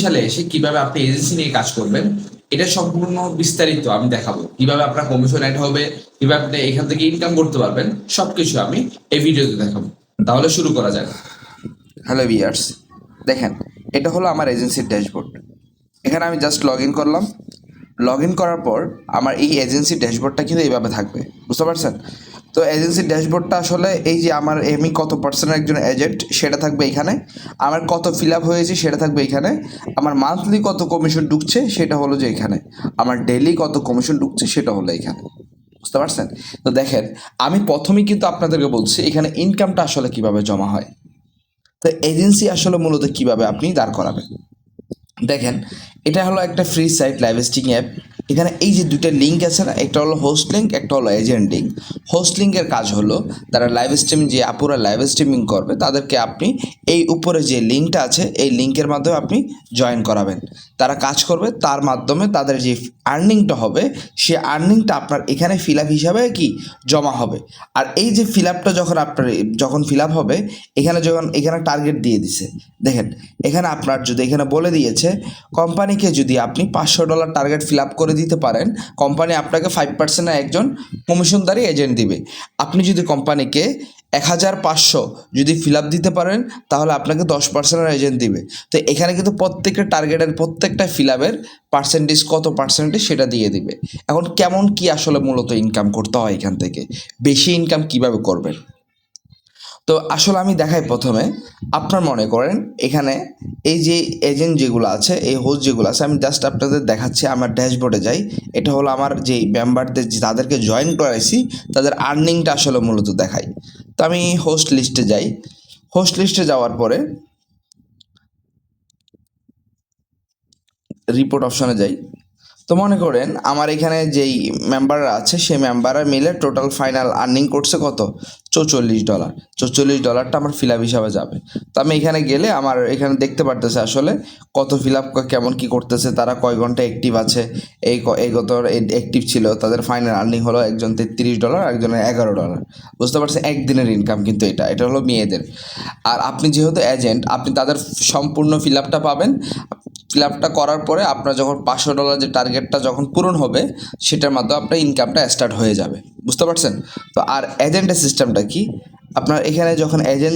সালে এসে কিভাবে আপনি এজেন্সি নিয়ে কাজ করবেন, এটা সম্পূর্ণ বিস্তারিত আমি দেখাবো। কিভাবে আপনার কমিশন অ্যাড হবে, কিভাবে আপনি এখান থেকে ইনকাম করতে পারবেন, সবকিছু আমি এই ভিডিওতে দেখাবো। তাহলে শুরু করা যাক। হ্যালো ভিউয়ার্স, দেখেন এটা হলো আমার এজেন্সির ড্যাশবোর্ড। এখানে আমি জাস্ট লগ ইন করলাম। লগ ইন করার পর আমার এই এজেন্সির ড্যাশবোর্ডটা কিন্তু এইভাবে থাকবে, বুঝতে পারছেন? তো এজেন্সির ড্যাশবোর্ডটা আসলে এই যে আমার আমি কত পার্সেন্ট একজন এজেন্ট সেটা থাকবে এখানে, আমার কত ফিল আপ হয়েছে সেটা থাকবে এখানে, আমার মান্থলি কত কমিশন ঢুকছে সেটা হলো যে এখানে, আমার ডেইলি কত কমিশন ঢুকছে সেটা হলো এখানে, বুঝতে পারছেন? তো দেখেন আমি প্রথমেই কিন্তু আপনাদেরকে বলছি এখানে ইনকামটা আসলে কিভাবে জমা হয়। তো এজেন্সি আসলে মূলত কিভাবে আপনি দাঁড় করাবেন, দেখেন এটা হলো একটা free site live streaming app. এখানে এই যে দুটো লিঙ্ক আছে না, একটা হলো হোস্ট লিঙ্ক, একটা হলো এজেন্ট লিঙ্ক। হোস্ট লিঙ্কের কাজ হলো তারা লাইভ স্ট্রিমিং, যে আপুরা লাইভ স্ট্রিমিং করবে তাদেরকে আপনি এই উপরে যে লিঙ্কটা আছে এই লিঙ্কের মাধ্যমে আপনি জয়েন করাবেন। তারা কাজ করবে, তার মাধ্যমে তাদের যে আর্নিংটা হবে সে আর্নিংটা আপনার এখানে ফিল আপ হিসাবে কি জমা হবে। আর এই যে ফিল আপটা যখন ফিল আপ হবে এখানে টার্গেট দিয়ে দিছে। দেখেন এখানে আপনার যদি এখানে বলে দিয়েছে কোম্পানিকে যদি আপনি $500 টার্গেট ফিল আপ করে দিতে পারেন, কোম্পানি আপনাকে 5% একজন কমিশনদারি এজেন্ট দিবে। আপনি যদি কোম্পানিকে 1500 যদি ফিল আপ দিতে পারেন তাহলে আপনাকে 10% এজেন্ট দিবে। তো এখানে কিন্তু প্রত্যেকটা টার্গেটের প্রত্যেকটা ফিল আপের পার্সেন্টেজ কত পার্সেন্টেজ সেটা দিয়ে দিবে। এখন কেমন কি আসলে মূলত ইনকাম করতে হয়, এখান থেকে বেশি ইনকাম কিভাবে করবেন, তো আসলে আমি দেখাই প্রথমে। আপনার মনে করেন এখানে এই যে এজেন্ট যেগুলো আছে, এই হোস্ট যেগুলো আছে, আমি জাস্ট আপনাদের দেখাচ্ছি। আমার ড্যাশবোর্ডে যাই, এটা হলো আমার যেই মেম্বারদের তাদেরকে জয়েন করাইছি তাদের আর্নিংটা আসলে মূলত দেখাই। তো আমি হোস্ট লিস্টে যাই। হোস্ট লিস্টে যাওয়ার পরে রিপোর্ট অপশনে যাই। তো মনে করেন আমার এখানে যেই মেম্বাররা আছে সেই মেম্বাররা মিলে টোটাল ফাইনাল আর্নিং করছে কত, $44। $44টা আমার ফিল আপ হিসাবে যাবে। তো আমি এখানে গেলে আমার এখানে দেখতে পারতেছে আসলে কত ফিল আপ কেমন কি করতেছে, তারা কয় ঘন্টা অ্যাক্টিভ আছে। এই গত অ্যাক্টিভ ছিল, তাদের ফাইনাল আর্নিং হলো একজন $33, একজনের $11। বুঝতে পারছেন, একদিনের ইনকাম কিন্তু এটা হলো মেয়েদের। আর আপনি যেহেতু এজেন্ট, আপনি তাদের সম্পূর্ণ ফিল আপটা পাবেন। ফিল আপটা করার পরে আপনার যখন $500 যে টার্গেটটা যখন পূরণ হবে সেটার মাধ্যমে আপনার ইনকামটা স্টার্ট হয়ে যাবে, বুঝতে পারছেন? তো আর এজেন্টের সিস্টেমটা কি, আপনার এখানে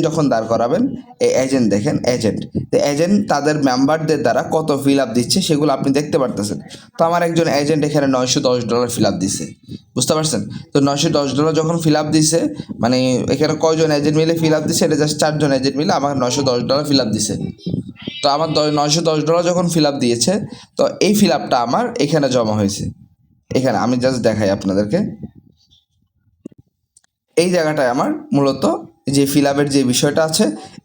যখন দাঁড় করাবেন, এই এজেন্ট দেখেন এজেন্ট, তো এজেন্ট তাদের মেম্বারদের দ্বারা কত ফিল আপ দিচ্ছে সেগুলো আপনি দেখতে পারতেছেন। তো আমার একজন এজেন্ট এখানে $910 ফিল আপ দিছে, বুঝতে পারছেন? তো $910 যখন ফিল আপ দিছে, মানে এখানে কয়জন এজেন্ট মিলে ফিল আপ দিছে, এটা জাস্ট 4জন এজেন্ট মিলে আমার $910 ফিল আপ দিছে। তো আমার $910 যখন ফিল আপ দিয়েছে, তো এই ফিল আপটা আমার এখানে জমা হয়েছে। এখানে আমি জাস্ট দেখাই আপনাদেরকে, এই জায়গাটায় আমার মূলত যে ফিল আপের যে বিষয়টা আছে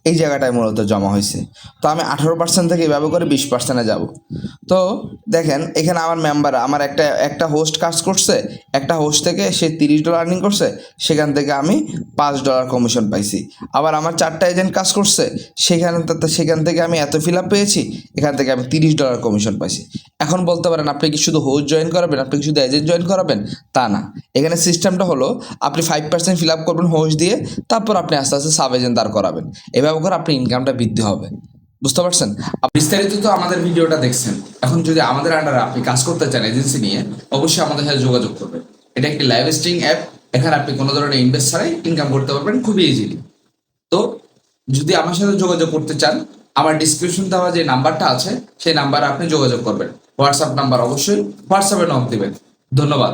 এই জায়গাটায় মূলত জমা হয়েছে। তো আমি 18% থেকে এভাবে করে 20%-এ যাব। তো দেখেন এখানে আমার মেম্বাররা, আমার একটা হোস্ট কাজ করছে, একটা হোস্ট থেকে সে $30 আর্নিং করছে, সেখান থেকে আমি $5 কমিশন পাইছি। আবার আমার 4টা এজেন্ট কাজ করছে, সেখান থেকে আমি এত ফিল আপ পেয়েছি, এখান থেকে আমি $30 কমিশন পাইছি। এখন বলতে পারেন আপনি কি শুধু হোস্ট জয়েন করাবেন, আপনি কি শুধু এজেন্ট জয়েন করাবেন? তা না, এখানে সিস্টেমটা হলো আপনি 5% ফিল আপ করবেন হোস্ট দিয়ে, তারপর আপনি আস্তে আস্তে সাব এজেন্ট দাঁড় করাবেন। এভাবে করে আপনি ইনকামটা বৃদ্ধি হবে, বুঝতে পারছেন? বিস্তারিত তো আমাদের ভিডিওটা দেখছেন। এখন যদি আমাদের আন্ডারে আপনি কাজ করতে চান এজেন্সি নিয়ে, অবশ্যই আমাদের সাথে যোগাযোগ করবেন। এটা একটি লাইভ স্ট্রিমিং অ্যাপ। এখানে আপনি কোনো ধরনের ইনভেস্ট ছাড়াই ইনকাম করতে পারবেন খুবই ইজিলি। তো যদি আমার সাথে যোগাযোগ করতে চান, আমার ডিসক্রিপশন দেওয়া যে নাম্বারটা আছে সেই নাম্বারে আপনি যোগাযোগ করবেন। হোয়াটসঅ্যাপ নাম্বার, অবশ্যই হোয়াটসঅ্যাপে নক দিবেন। ধন্যবাদ।